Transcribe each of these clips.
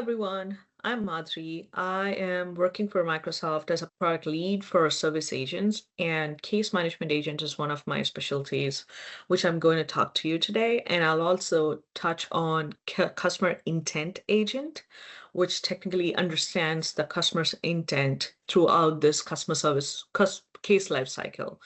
everyone. I'm Madhuri. I am working for Microsoft as a product lead for service agents, and case management agent is one of my specialties, which I'm going to talk to you today. And I'll also touch on customer intent agent, which technically understands the customer's intent throughout this customer service case lifecycle.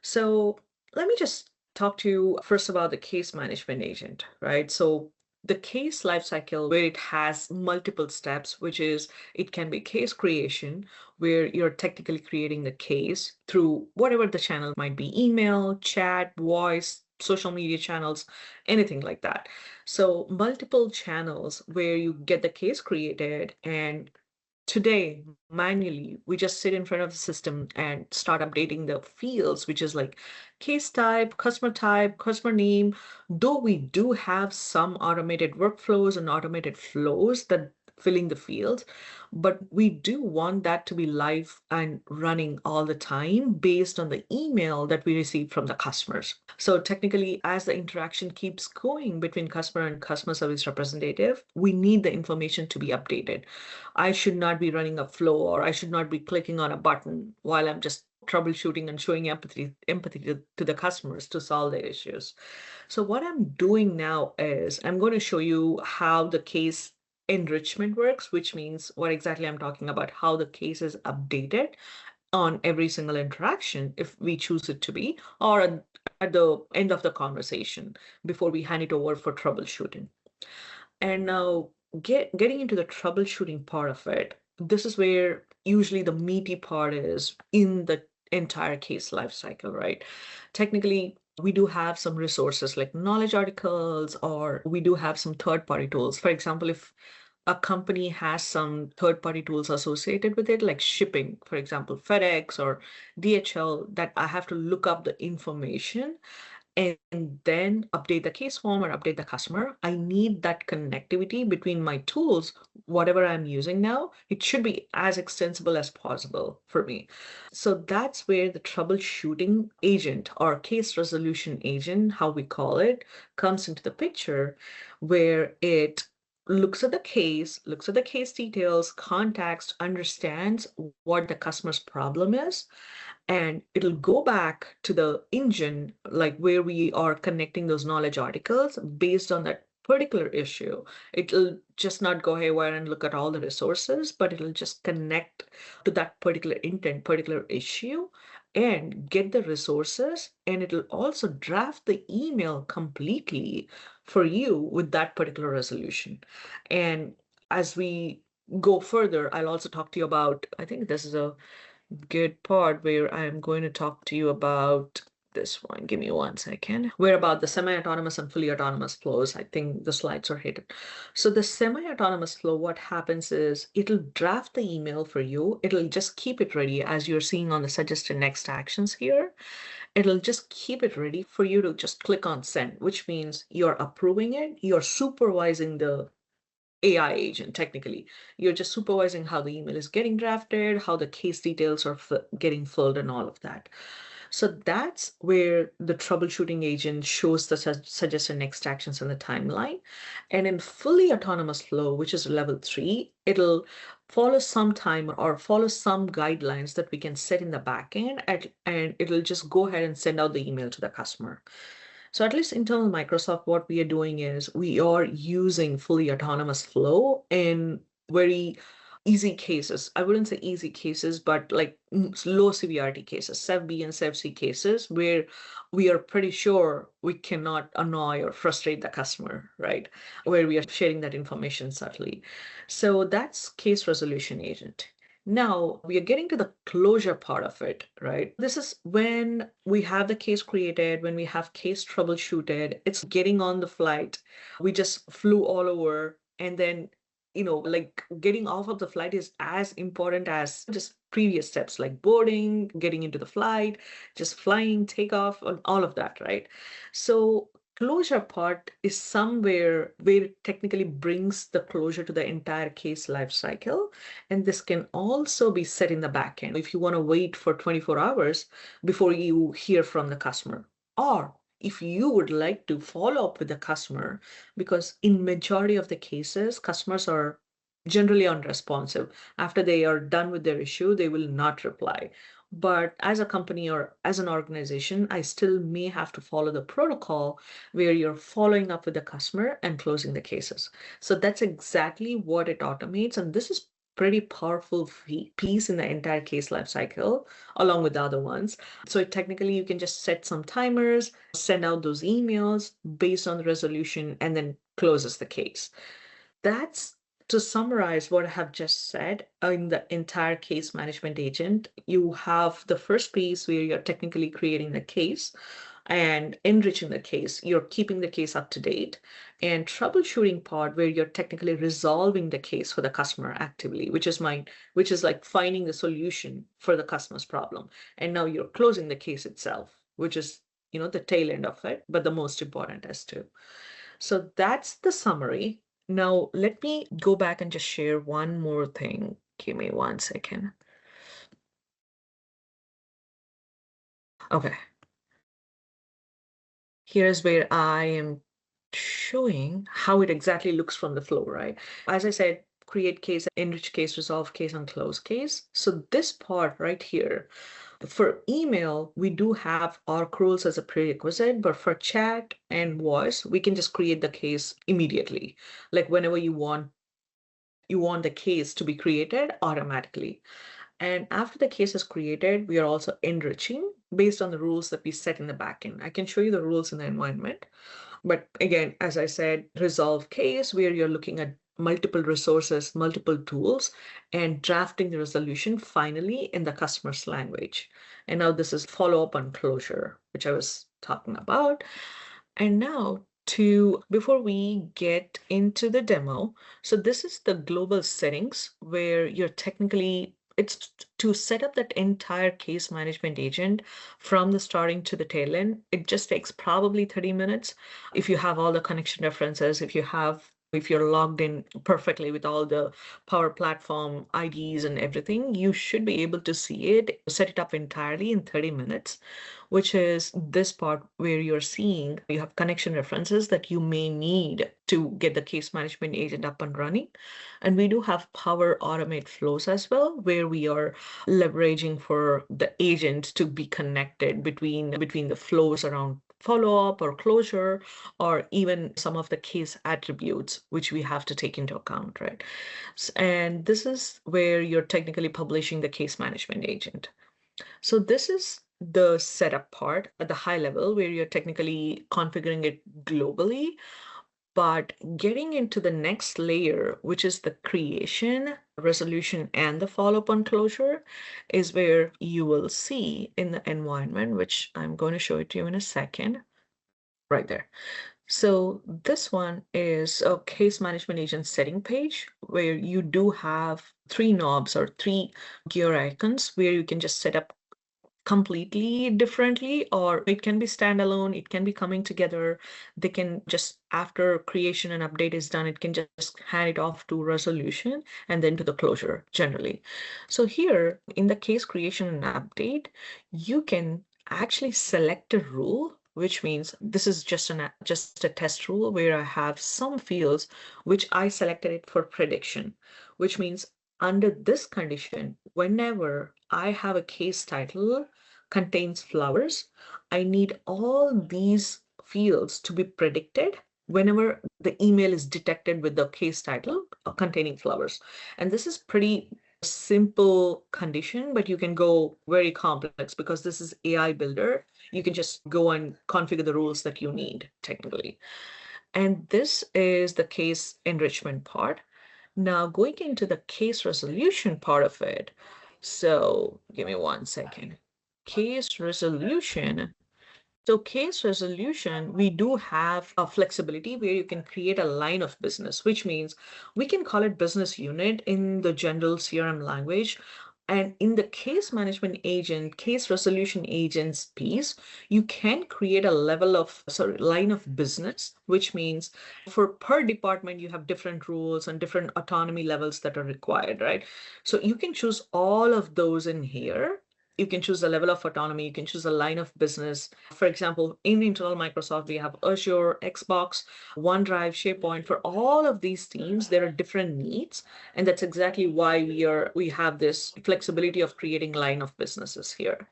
So let me just talk to you first about the case management agent, right? So the case lifecycle where it has multiple steps, which is it can be case creation, where you're technically creating the case through whatever the channel might be, email, chat, voice, social media channels, anything like that. So multiple channels where you get the case created, and today, manually, we just sit in front of the system and start updating the fields, which is like case type, customer name. Though we do have some automated workflows and automated flows that filling the fields, but we do want that to be live and running all the time based on the email that we receive from the customers. So technically, as the interaction keeps going between customer and customer service representative, we need the information to be updated. I should not be running a flow, or I should not be clicking on a button while I'm just troubleshooting and showing empathy to the customers to solve their issues. So what I'm doing now is I'm going to show you how the case enrichment works, which means what exactly I'm talking about, how the case is updated on every single interaction if we choose it to be, or at the end of the conversation before we hand it over for troubleshooting. And now getting into the troubleshooting part of it, this is where usually the meaty part is in the entire case lifecycle, right? Technically, we do have some resources like knowledge articles, or we do have some third-party tools. For example, if a company has some third-party tools associated with it, like shipping, for example, FedEx or DHL, that I have to look up the information and then update the case form or update the customer. I need that connectivity between my tools, whatever I'm using now. It should be as extensible as possible for me. So that's where the troubleshooting agent or case resolution agent, how we call it, comes into the picture, where it looks at the case details, context, understands what the customer's problem is, and it'll go back to the engine, like where we are connecting those knowledge articles based on that particular issue. It'll just not go haywire and look at all the resources, but it'll just connect to that particular intent, particular issue, and get the resources. And it'll also draft the email completely for you with that particular resolution. And as we go further, I'll also talk to you about, I think this is a good part where I'm going to talk to you about this one. Give me one second. Where about the semi-autonomous and fully autonomous flows. I think the slides are hidden. So the semi-autonomous flow, what happens is it'll draft the email for you. It'll just keep it ready as you're seeing on the suggested next actions here. It'll just keep it ready for you to just click on send, which means you're approving it. You're supervising the AI agent, technically. You're just supervising how the email is getting drafted, how the case details are getting filled, and all of that. So that's where the troubleshooting agent shows the suggested next actions in the timeline. And in fully autonomous flow, which is level 3, it'll follow some time or follow some guidelines that we can set in the backend, and it'll just go ahead and send out the email to the customer. So at least internal Microsoft, what we are doing is we are using fully autonomous flow in very easy cases. I wouldn't say easy cases, but like low severity cases, Sev B and Sev C cases, where we are pretty sure we cannot annoy or frustrate the customer, right? Where we are sharing that information subtly. So that's case resolution agent. Now we are getting to the closure part of it, right? This is when we have the case created, when we have case troubleshooted, it's getting on the flight. We just flew all over, and then like getting off of the flight is as important as just previous steps like boarding, getting into the flight, just flying, takeoff, and all of that, right? So closure part is somewhere where it technically brings the closure to the entire case life cycle. And this can also be set in the backend if you want to wait for 24 hours before you hear from the customer. Or if you would like to follow up with the customer, because in majority of the cases, customers are generally unresponsive. After they are done with their issue, they will not reply. But as a company or as an organization, I still may have to follow the protocol where you're following up with the customer and closing the cases. So that's exactly what it automates. And this is pretty powerful piece in the entire case lifecycle, along with the other ones. So technically, you can just set some timers, send out those emails based on the resolution, and then closes the case. That's to summarize what I have just said in the entire case management agent. You have the first piece where you're technically creating the case and enriching the case. You're keeping the case up to date, and troubleshooting part where you're technically resolving the case for the customer actively, which is like finding the solution for the customer's problem. And now you're closing the case itself, which is, the tail end of it, but the most important as too. So that's the summary. Now, let me go back and just share one more thing. Give me 1 second. Okay, here's where I am showing how it exactly looks from the flow, right? As I said, create case, enrich case, resolve case, and close case. So this part right here, for email, we do have ARC rules as a prerequisite, but for chat and voice, we can just create the case immediately. Like whenever you want the case to be created automatically. And after the case is created, we are also enriching based on the rules that we set in the backend. I can show you the rules in the environment. But again, as I said, resolve case where you're looking at multiple resources, multiple tools, and drafting the resolution finally in the customer's language. And now this is follow up on closure, which I was talking about. And now before we get into the demo, so this is the global settings where it's to set up that entire case management agent from the starting to the tail end. It just takes probably 30 minutes. If you have all the connection references, if you're logged in perfectly with all the Power Platform IDs and everything, you should be able to see it, set it up entirely in 30 minutes, which is this part where you have connection references that you may need to get the case management agent up and running. And we do have Power Automate flows as well, where we are leveraging for the agent to be connected between the flows around follow-up or closure, or even some of the case attributes, which we have to take into account, right? And this is where you're technically publishing the case management agent. So this is the setup part at the high level where you're technically configuring it globally. But getting into the next layer, which is the creation, resolution, and the follow-up on closure, is where you will see in the environment, which I'm going to show it to you in a second, right there. So this one is a case management agent setting page where you do have three knobs or three gear icons where you can just set up completely differently, or it can be standalone, it can be coming together. They can just, after creation and update is done, it can just hand it off to resolution and then to the closure generally. So here in the case creation and update, you can actually select a rule, which means this is just a test rule where I have some fields which I selected it for prediction, which means under this condition, whenever I have a case title contains flowers, I need all these fields to be predicted whenever the email is detected with the case title containing flowers. And this is pretty simple condition, but you can go very complex because this is AI builder. You can just go and configure the rules that you need technically. And this is the case enrichment part. Now going into the case resolution part of it. So give me 1 second. Case resolution. So case resolution, we do have a flexibility where you can create a line of business, which means we can call it business unit in the general CRM language. And in the case management agent, case resolution agents piece, you can create a line of business, which means for per department, you have different rules and different autonomy levels that are required, right? So you can choose all of those in here. You can choose the level of autonomy. You can choose the line of business. For example, in internal Microsoft, we have Azure, Xbox, OneDrive, SharePoint. For all of these teams, there are different needs. And that's exactly why we have this flexibility of creating line of businesses here.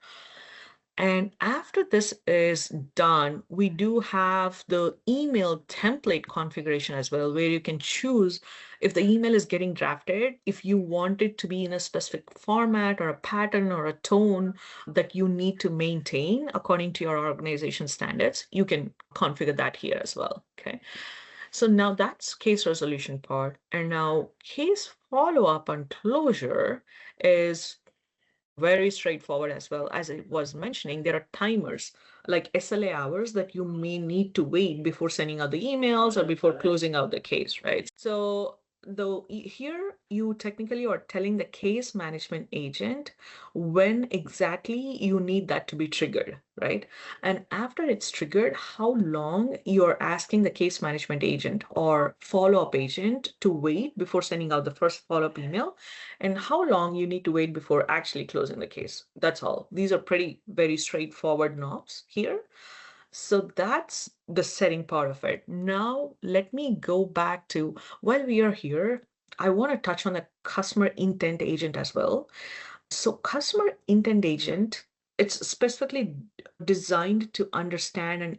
And after this is done, we do have the email template configuration as well, where you can choose if the email is getting drafted, if you want it to be in a specific format or a pattern or a tone that you need to maintain according to your organization standards, you can configure that here as well. Okay. So now that's case resolution part. And now case follow up and closure is very straightforward as well. As I was mentioning, there are timers like SLA hours that you may need to wait before sending out the emails or before closing out the case, right? So here you technically are telling the case management agent when exactly you need that to be triggered, right? And after it's triggered, how long you're asking the case management agent or follow-up agent to wait before sending out the first follow-up email, and how long you need to wait before actually closing the case. That's all. These are pretty very straightforward knobs here. So that's the setting part of it. Now, let me go back to while we are here, I want to touch on the customer intent agent as well. So, customer intent agent, it's specifically designed to understand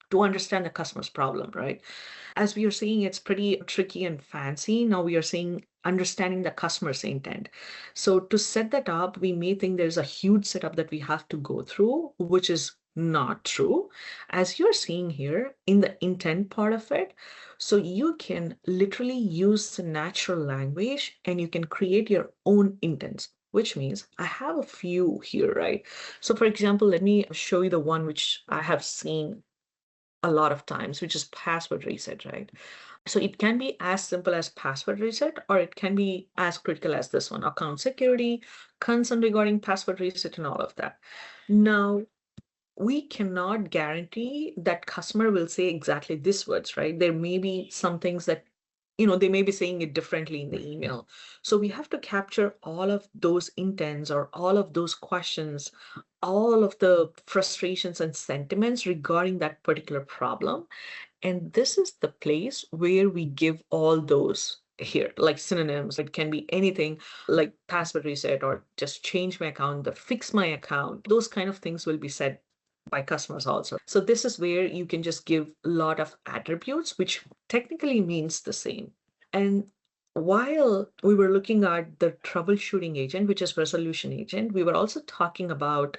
to understand the customer's problem, right? As we are seeing, it's pretty tricky and fancy. Now we are seeing understanding the customer's intent. So to set that up, we may think there's a huge setup that we have to go through, which is not true. As you're seeing here in the intent part of it, so you can literally use the natural language and you can create your own intents, which means I have a few here, right? So for example, let me show you the one which I have seen a lot of times, which is password reset, right? So it can be as simple as password reset, or it can be as critical as this one, account security, concern regarding password reset, and all of that. Now, we cannot guarantee that customer will say exactly this words, right? There may be some things that they may be saying it differently in the email. So we have to capture all of those intents or all of those questions, all of the frustrations and sentiments regarding that particular problem. And this is the place where we give all those here, like synonyms. It can be anything like password reset or just change my account, the fix my account. Those kind of things will be said by customers also. So this is where you can just give a lot of attributes, which technically means the same. And while we were looking at the troubleshooting agent, which is resolution agent, we were also talking about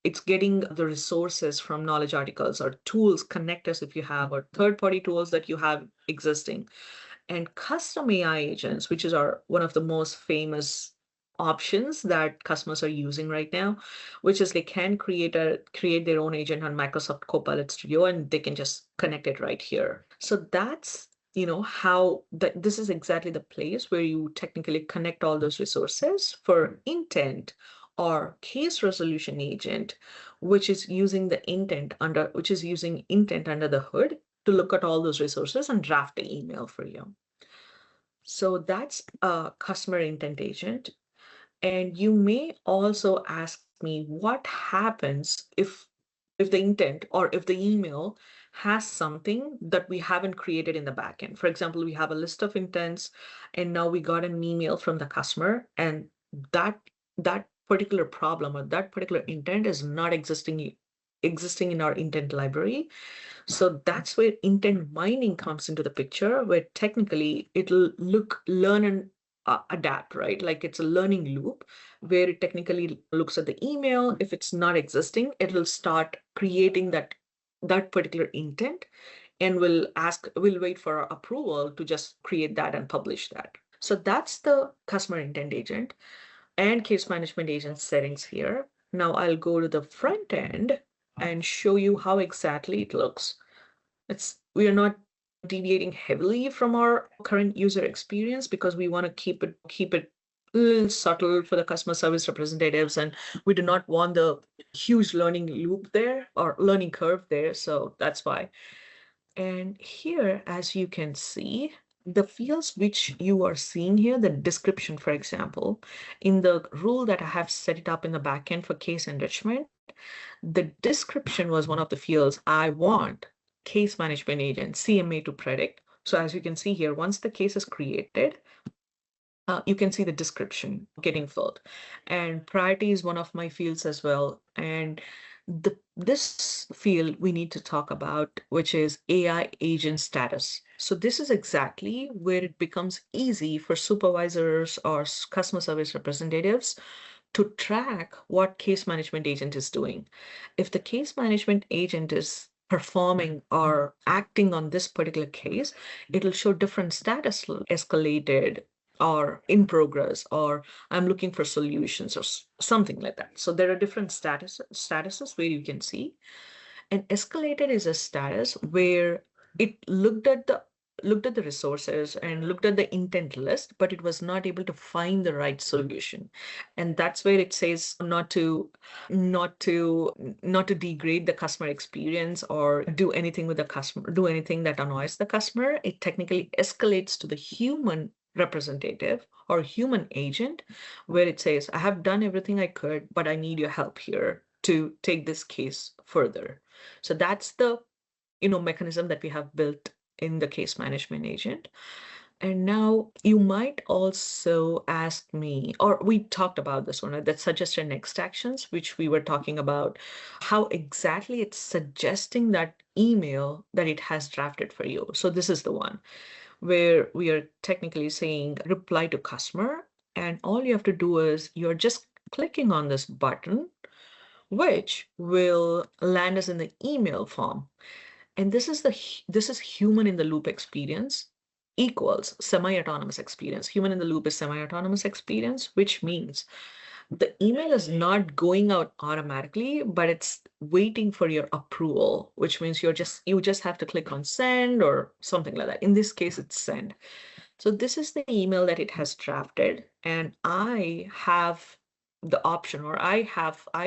it's getting the resources from knowledge articles or tools, connectors if you have, or third-party tools that you have existing. And custom AI agents, which is one of the most famous options that customers are using right now, which is they can create their own agent on Microsoft Copilot Studio and they can just connect it right here. So that's how this is exactly the place where you technically connect all those resources for intent or case resolution agent, which is using intent under the hood to look at all those resources and draft the email for you. So that's a customer intent agent. And you may also ask me what happens if the intent or if the email has something that we haven't created in the backend. For example, we have a list of intents and now we got an email from the customer and that that particular problem or that particular intent is not existing in our intent library. So that's where intent mining comes into the picture, where technically it'll learn and adapt, right? Like it's a learning loop where it technically looks at the email. If it's not existing, it'll start creating that particular intent and will wait for our approval to just create that and publish that. So that's the customer intent agent and case management agent settings here. Now I'll go to the front end and show you how exactly it looks. We are not deviating heavily from our current user experience because we want to keep it a little subtle for the customer service representatives, and we do not want the huge learning loop there or learning curve there. So that's why. And here, as you can see, The fields which you are seeing here, the description, for example, in the rule that I have set it up in the backend for case enrichment, the description was one of the fields I want case management agent, CMA, to predict. So as you can see here, once the case is created, you can see the description getting filled. And priority is one of my fields as well. And this field we need to talk about, which is AI agent status. So this is exactly where it becomes easy for supervisors or customer service representatives to track what case management agent is doing. If the case management agent is performing or acting on this particular case, it'll show different status, escalated or in progress, or I'm looking for solutions, or something like that. So there are different statuses where you can see. And escalated is a status where it looked at the resources and looked at the intent list, but it was not able to find the right solution. And that's where it says not to degrade the customer experience or do anything with the customer, do anything that annoys the customer. It technically escalates to the human representative or human agent, where it says, I have done everything I could, but I need your help here to take this case further. So that's the mechanism that we have built in the case management agent. And now you might also ask me, or we talked about this one, right, that suggested next actions, which we were talking about, how exactly it's suggesting that email that it has drafted for you. So this is the one where we are technically saying reply to customer. And all you have to do is you're just clicking on this button, which will land us in the email form. And this is human in the loop experience equals semi-autonomous experience. Human in the loop is semi-autonomous experience, which means the email is not going out automatically, but it's waiting for your approval, which means you just have to click on send or something like that. In this case, it's send. So this is the email that it has drafted, and I have the option, or I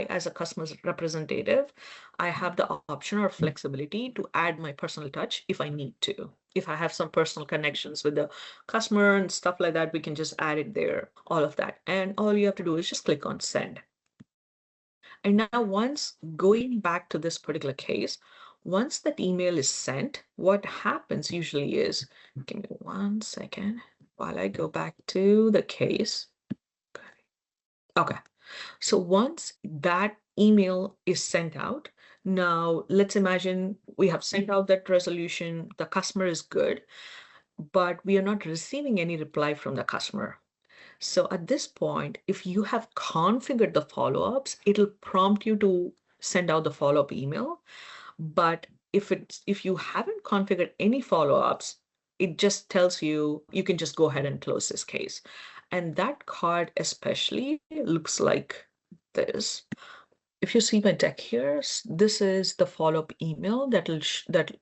as a customer's representative, I have the option or flexibility to add my personal touch if I need to. If I have some personal connections with the customer and stuff like that, we can just add it there, all of that. And all you have to do is just click on send. And now, once going back to this particular case, once that email is sent, what happens usually is, give me 1 second while I go back to the case. Okay. So once that email is sent out, now let's imagine we have sent out that resolution, the customer is good, but we are not receiving any reply from the customer. So at this point, if you have configured the follow-ups, it'll prompt you to send out the follow-up email. But if you haven't configured any follow-ups, it just tells you you can just go ahead and close this case. And that card especially looks like this. If you see my deck here, this is the follow-up email that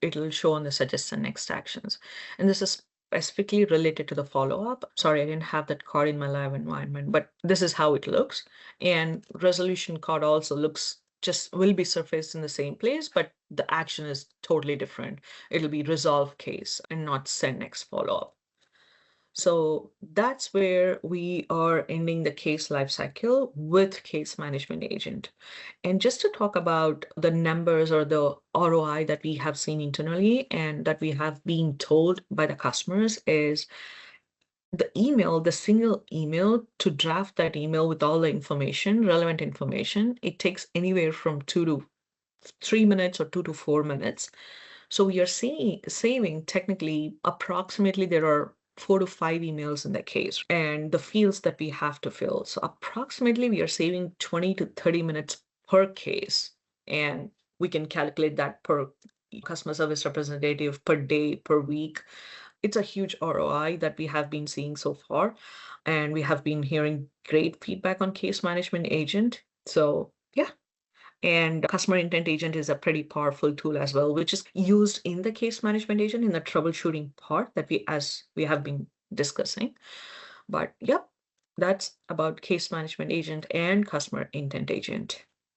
it'll show on the suggested next actions. And this is specifically related to the follow-up. Sorry, I didn't have that card in my live environment, but this is how it looks. And resolution card also will be surfaced in the same place, but the action is totally different. It'll be resolve case and not send next follow-up. So that's where we are ending the case lifecycle with case management agent. And just to talk about the numbers or the ROI that we have seen internally and that we have been told by the customers is the single email, to draft that email with all the information, relevant information, it takes anywhere from 2 to 3 minutes or 2 to 4 minutes. So we are saving technically approximately there are 4 to 5 emails in the case and the fields that we have to fill. So approximately we are saving 20 to 30 minutes per case. And we can calculate that per customer service representative per day, per week. It's a huge ROI that we have been seeing so far. And we have been hearing great feedback on case management agent. So yeah. And customer intent agent is a pretty powerful tool as well, which is used in the case management agent in the troubleshooting part that as we have been discussing. But yep, that's about case management agent and customer intent agent.